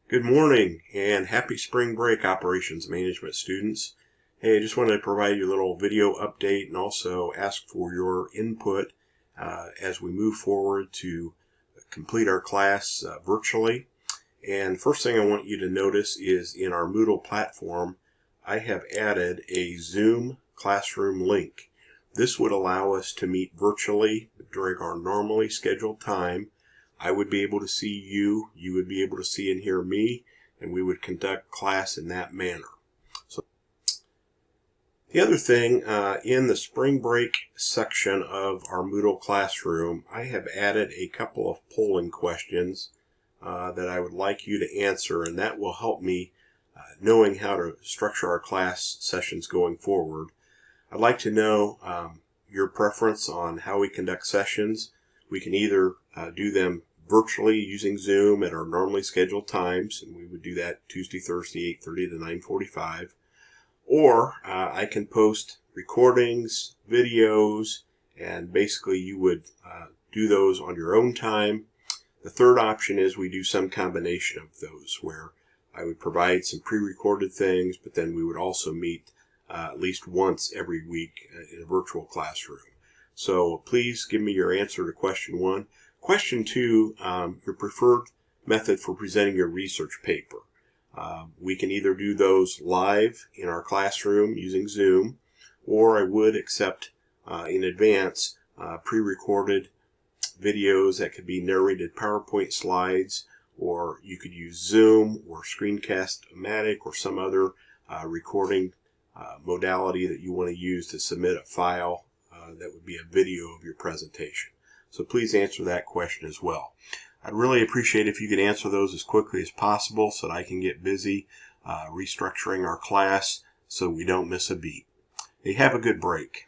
Good morning and happy spring break, operations management students. Hey, I just wanted to provide you a little video update and also ask for your input as we move forward to complete our class virtually. And first thing I want you to notice is in our Moodle platform, I have added a Zoom classroom link. This would allow us to meet virtually during our normally scheduled time. I would be able to see you, you would be able to see and hear me, and we would conduct class in that manner. So the other thing, in the spring break section of our Moodle classroom, I have added a couple of polling questions that I would like you to answer, and that will help me knowing how to structure our class sessions going forward. I'd like to know your preference on how we conduct sessions. We can either do them virtually using Zoom at our normally scheduled times, and we would do that Tuesday, Thursday, 8:30 to 9:45. Or I can post recordings, videos, and basically you would do those on your own time. The third option is we do some combination of those, where I would provide some pre-recorded things, but then we would also meet at least once every week in a virtual classroom. So please give me your answer to question 1. Question 2, your preferred method for presenting your research paper. We can either do those live in our classroom using Zoom, or I would accept in advance pre-recorded videos that could be narrated PowerPoint slides, or you could use Zoom or Screencast-O-Matic or some other recording modality that you want to use to submit a file that would be a video of your presentation. So please answer that question as well. I'd really appreciate if you could answer those as quickly as possible so that I can get busy restructuring our class so we don't miss a beat. Hey, have a good break.